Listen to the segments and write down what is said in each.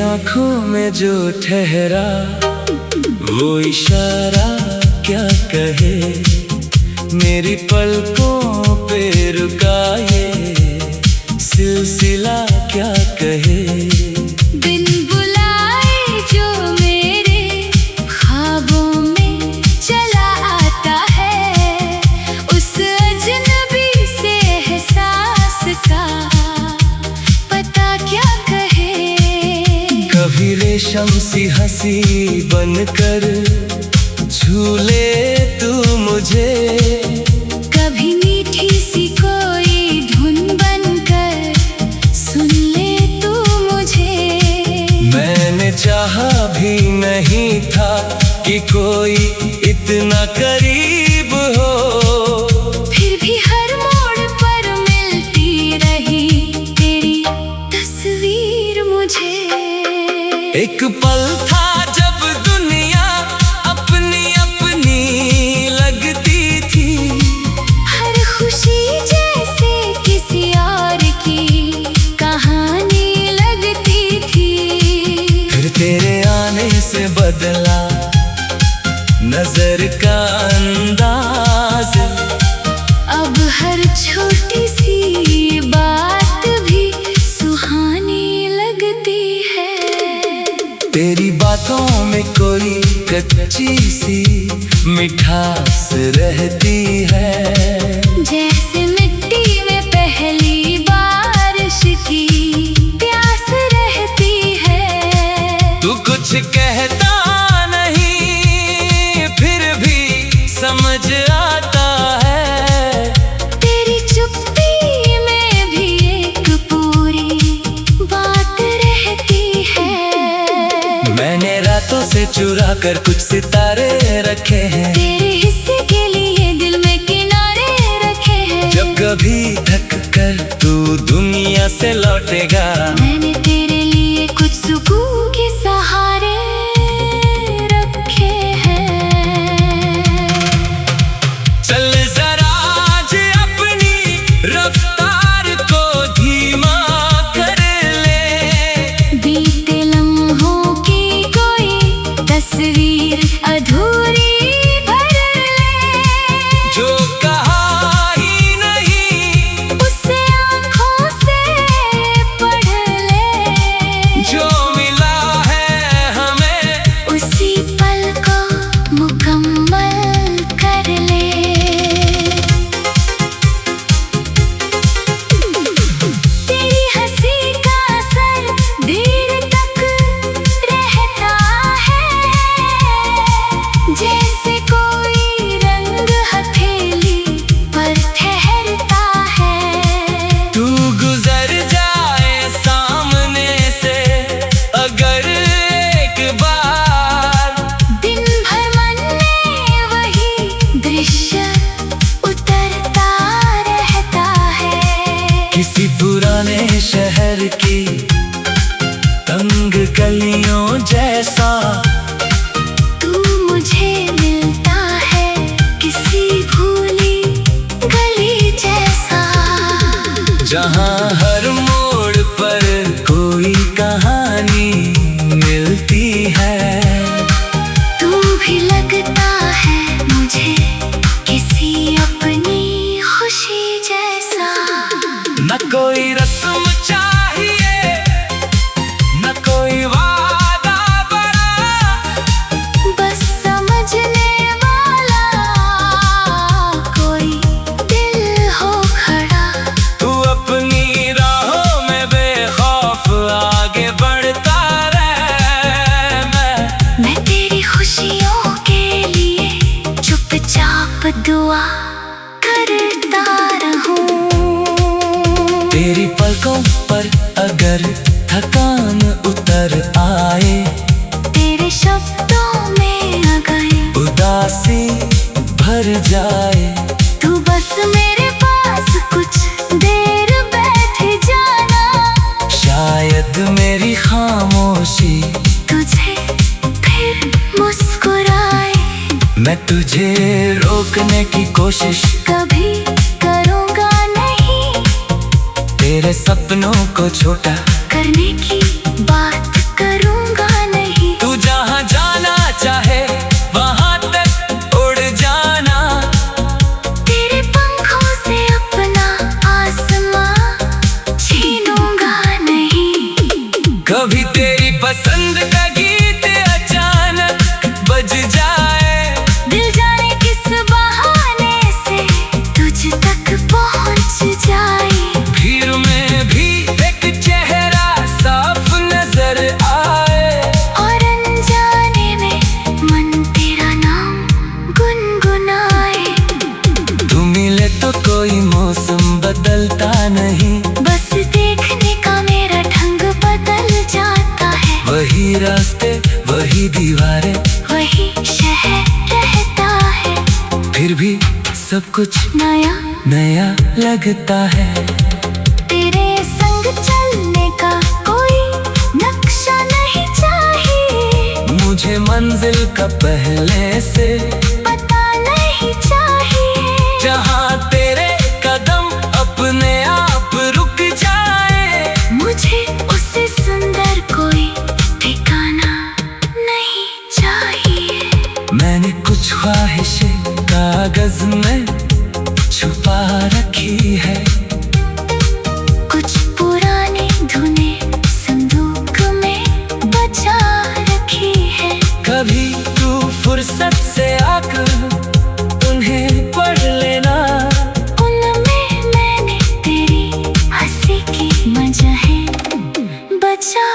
आंखों में जो ठहरा वो इशारा क्या कहे, मेरी पलकों पे रुका ये सिलसिला क्या कहे। बिन बुलाए जो मेरे ख्वाबों में चला आता है, उस अजनबी से एहसास का पता क्या कहे। कभी रेशम सी हंसी बनकर झूले तू मुझे, कभी मीठी सी कोई धुन बनकर सुन ले तू मुझे। मैंने चाहा भी नहीं था कि कोई इतना करीब हो, फिर भी हर मोड़ पर मिलती रही तेरी तस्वीर मुझे। एक पल था जब दुनिया अपनी अपनी लगती थी, हर खुशी जैसे किसी और की कहानी लगती थी। फिर तेरे आने से बदला नजर का अंदाज, अब हर छोटी सी बात भी सुहानी लगती है। तेरी बातों में कोई कच्ची सी मिठास रहती है, जैसे मिट्टी में पहली बारिश की प्यास रहती है। तू कुछ कहता नहीं फिर भी समझ आता है, तेरी चुप्पी में भी एक पूरी बात रहती है। मैंने रातों से चुरा कर कुछ सितारे रखे हैं, तेरे हिस्से के लिए दिल में किनारे रखे हैं। जब कभी थक कर तू दुनिया से लौटेगा, मैंने तेरे लिए कुछ सुकून के सहारे रखे हैं। चल जरा आज अपनी रफ्तार को धीमा कर ले, बीते लम्हों की कोई तस्वीर अधूरी भर ले। जो कहा ही नहीं उसे आँखों से पढ़ ले, जो मिला है हमें उसी पल को मुकम्मल कर ले। तेरी हंसी का असर देर तक रहता है, जैसे कोई रंग हथेली पर ठहरता है। तू गुजर जाए सामने से अगर एक बार, दिन भर मन में वही दृश्य उतरता रहता है। किसी पुराने शहर की तंग गलियों जैसा तू मुझे मिलता है किसी भूली गली जैसा, जहाँ हर मोड़ पर कोई कहानी मिलती है। तू भी लगता है मुझे किसी अपनी खुशी जैसा। न कोई रस्म चाहिए न कोई वादा बड़ा, बस समझने वाला कोई दिल हो खड़ा। तू अपनी राहों में बेखौफ आगे बढ़ता रहे। मैं तेरी खुशियों के लिए चुपचाप दुआ करता रहूं। तेरी पलकों पर अगर थकान उतर आए, तेरे शब्दों में अगर उदासी भर जाए, तू बस मेरे पास कुछ देर बैठ जाना। शायद मेरी खामोशी तुझे फिर मुस्कुराए, मैं तुझे रोकने की कोशिश कभी करूँगा नहीं। तेरे सपनों को छोटा करने की बात कर पसंद का गीत अचानक बज जाए, दिल जाने किस बहाने से तुझ तक पहुंच जाए। भीड़ में भी एक चेहरा साफ नजर आए, और अनजाने में मन तेरा नाम गुनगुनाए। तू मिले तो कोई मौसम बदलता नहीं, बस देखने का मेरा ढंग बदल जाता है। वही रास्ते वही दीवारें वही शहर रहता है, फिर भी सब कुछ नया नया लगता है। तेरे संग चलने का कोई नक्शा नहीं चाहिए, मुझे मंजिल का पहले से पता नहीं चाहिए। जहाँ तेरे कदम अपने आप रुक जाए, मुझे उससे सुंदर कोई ठिकाना नहीं चाहिए। मैंने कुछ ख्वाहिशें कागज में छुपा रखी है, कुछ पुरानी धुनें संदूक में बचा रखी है। कभी तू फुर्सत से आकर उन्हें पढ़ लेना, उनमें मैंने तेरी हंसी की वजहें बचा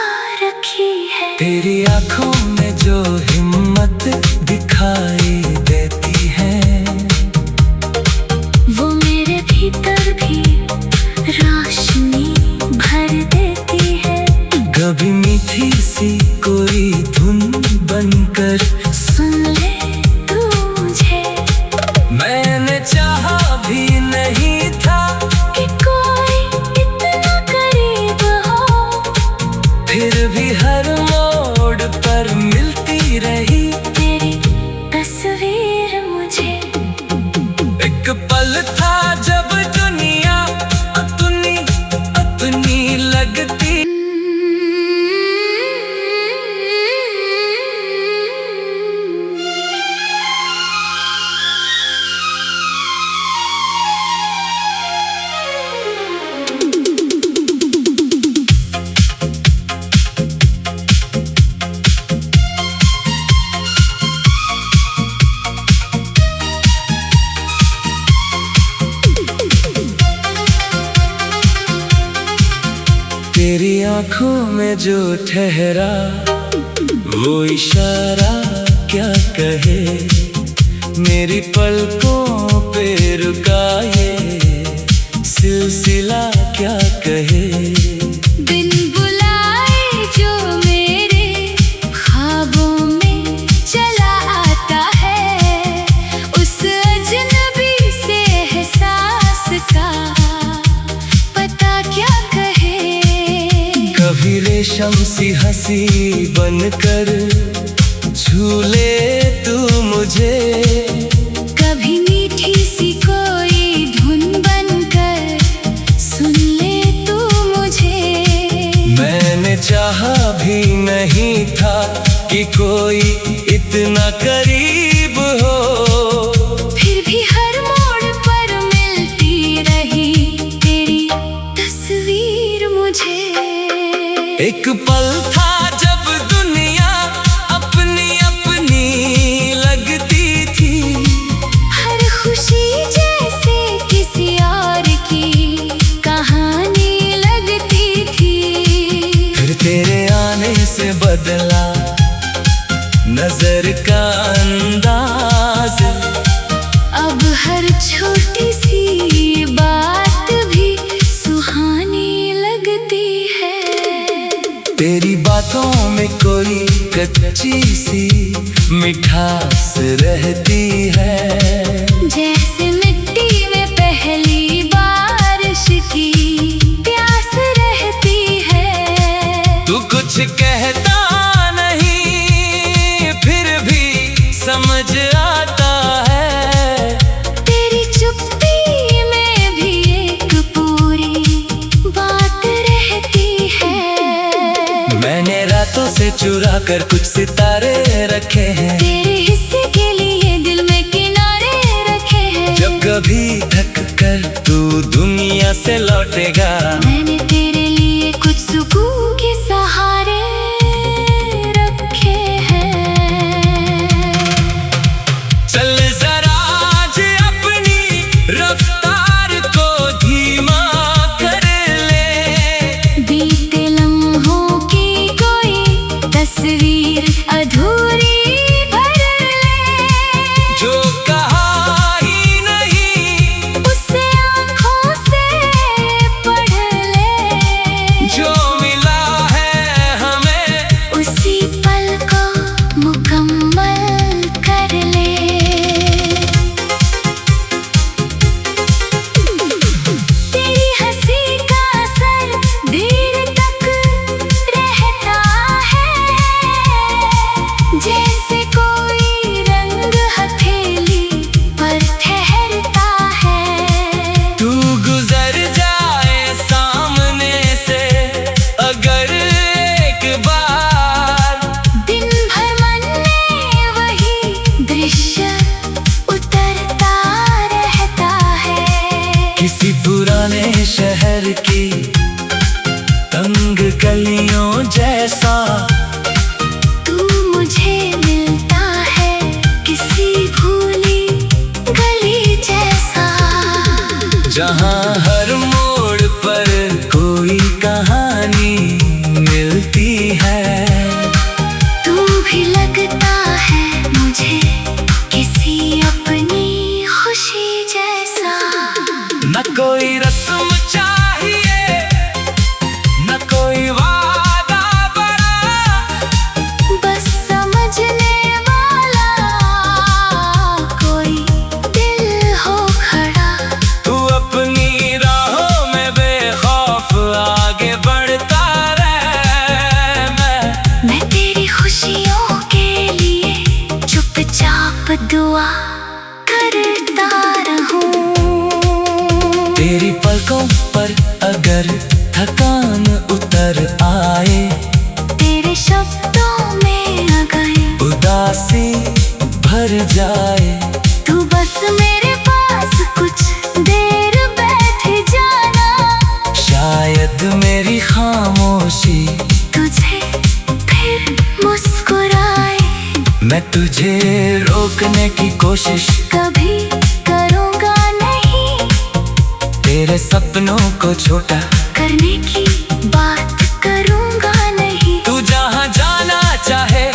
रखी है। तेरी आंखों में जो हिम्मत दिखाई देती है, वो मेरे भीतर भी रोशनी भर देती है। कभी मीठी सी कोई धुन बनकर सुन ले तू मुझे, मैंने चाहा भी नहीं था कि कोई इतना करीब हो, फिर भी हर मोड़ पर मिलती रही तेरी तस्वीर मुझे। एक पल था जब दुनिया अपनी अपनी लगती, तेरी आंखों में जो ठहरा वो इशारा क्या कहे, मेरी पलकों पे रुका ये सिलसिला क्या कहे। बिन बुलाए जो मेरे ख्वाबों में चला आता है, उस अजनबी से एहसास का पता क्या कहे। कभी रेशम सी हंसी बनकर झूले तू मुझे, कभी मीठी सी कोई धुन बनकर सुन ले तू मुझे। मैंने चाहा भी नहीं था कि कोई इतना करीब हो, फिर भी हर मोड़ पर मिलती रही तेरी तस्वीर मुझे। एक पल था जब दुनिया अपनी अपनी लगती थी, हर खुशी जैसे किसी और की कहानी लगती थी। फिर तेरे आने से बदला नजर का अंदाज, अब हर छोटी सी बात भी सुहानी लगती है। तेरी बातों में कोई कच्ची सी मिठास रहती है, जैसे मिट्टी में पहली बारिश की प्यास रहती है। तू कुछ कहता नहीं फिर भी समझ आता है, तेरी चुप्पी में भी एक पूरी बात रहती है। मैंने रातों से चुरा कर कुछ सितारे रखे हैं, तेरे हिस्से के लिए दिल में किनारे रखे हैं। जब कभी थक कर तू दुनिया से लौटेगा, मैंने तेरे लिए कुछ सुकून के सहारे तू भी लगता है मुझे किसी अपनी खुशी जैसा। न कोई रस्म चाहिए, न कोई वादा बड़ा, बस समझने वाला कोई दिल हो खड़ा। तू अपनी राहों में बेखौफ आगे बढ़ता रहे। मैं तेरी खुशियों के लिए चुपचाप दुआ करता रहूं। तेरी पलकों पर अगर थकान उतर आए, तेरे शब्दों में अगर उदासी भर जाए, तू बस मेरे पास कुछ देर बैठ जाना। शायद मेरी खामोशी तुझे फिर मुस्कुराए। मैं तुझे रोकने की कोशिश कभी करूँगा नहीं, तेरे सपनों को छोटा करने की बात करूँगा नहीं। तू जहाँ जाना चाहे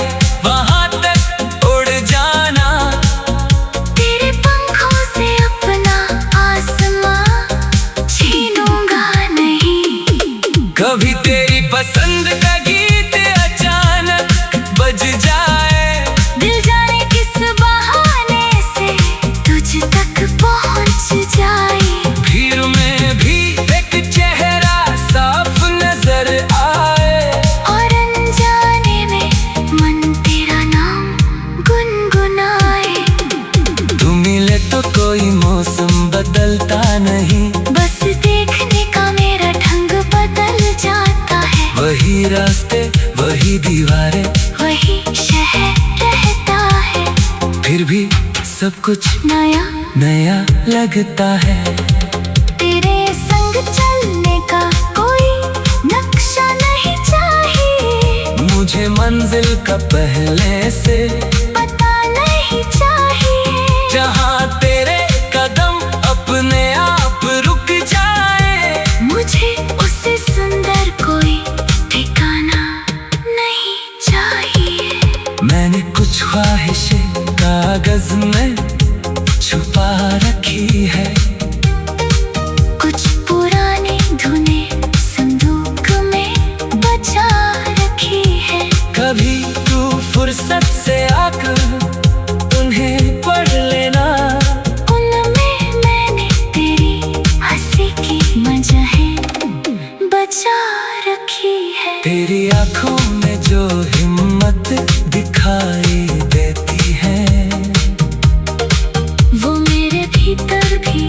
वहाँ तक उड़ जाना। तेरे पंखों से अपना आसमां छीनूंगा नहीं। कभी तेरी पसंद का गीत अचानक बज जाए, दिल जाने किस बहाने से तुझ तक पहुँच जाए। भीड़ में भी एक चेहरा साफ नजर आए, और अनजाने में मन तेरा नाम गुनगुनाए। तू मिले तो कोई मौसम बदलता नहीं, बस देखने का मेरा ढंग बदल जाता है। वही रास्ते वही दीवारें, वही शहर रहता है, फिर भी सब कुछ नया नया लगता है। तेरे संग चलने का कोई नक्शा नहीं चाहिए, मुझे मंजिल का पहले से पता नहीं चाहिए। जहाँ तेरे कदम अपने आप रुक जाए, मुझे उससे सुंदर कोई ठिकाना नहीं चाहिए। मैंने कुछ ख्वाहिशें कागज में छुपा रखी है, कुछ पुरानी धुनें संदूक में बचा रखी है। कभी तू फुर्सत से आकर उन्हें पढ़ लेना। उनमें मैंने तेरी हंसी की वजहें बचा रखी है। तेरी आंखों में जो हिम्मत दिखाई देती है, वो मेरे भीतर भी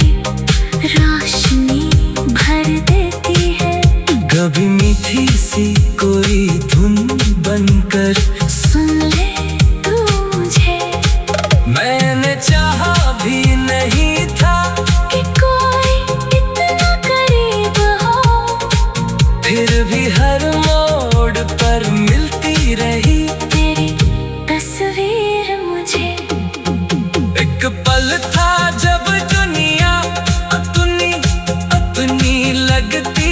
रोशनी भर देती है। कभी मीठी सी कोई धुन बनकर सुन ले तू मुझे, मैंने चाहा भी नहीं था कि कोई इतना करीब हो। फिर भी हर मोड़ पर मिलती रही तेरी तस्वीर मुझे। एक पल था जब दुनिया अपनी अपनी लगती।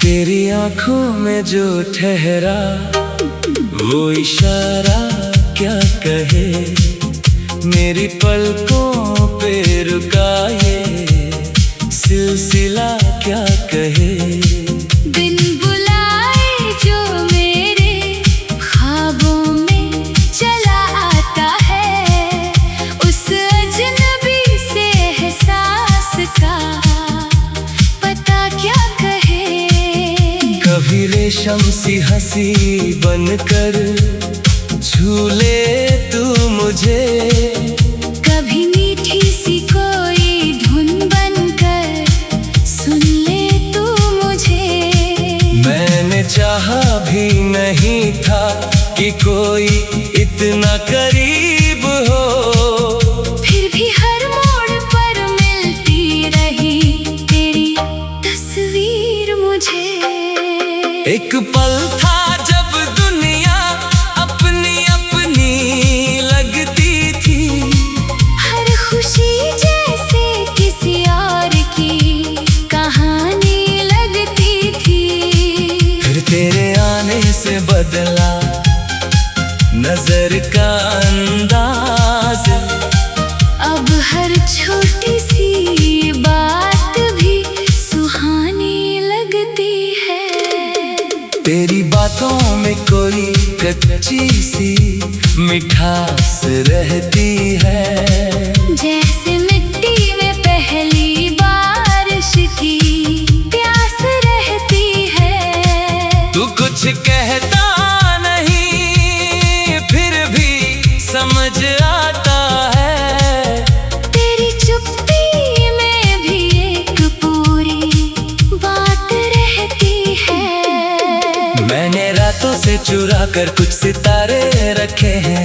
तेरी आंखों में जो ठहरा वो इशारा क्या कहे, मेरी पलकों पे रुका ये सिलसिला क्या कहे। बिन बुलाए जो मेरे ख्वाबों में चला आता है, उस अजनबी से एहसास का पता क्या कहे। कभी रेशम सी हंसी बनकर छू ले तू मुझे, कभी मीठी सी कोई धुन बनकर सुन ले तू मुझे। मैंने चाहा भी नहीं था कि कोई इतना करीब हो, फिर भी हर मोड़ पर मिलती रही तेरी तस्वीर मुझे। एक पल था जब दुनिया अपनी अपनी लगती थी, हर खुशी जैसे किसी और की कहानी लगती थी। फिर तेरे आने से बदला नजर का अंदाज, अब हर छोटी सी बात भी सुहानी लगती है। तेरी बातों में कोई कच्ची सी मिठास रहती है, जैसे मिट्टी में पहली बारिश की प्यास रहती है। तू कुछ कहता नहीं फिर भी समझ आता है, तेरी चुप्पी में भी एक पूरी बात रहती है। मैंने रातों से चुरा कर कुछ सितारे रखे हैं,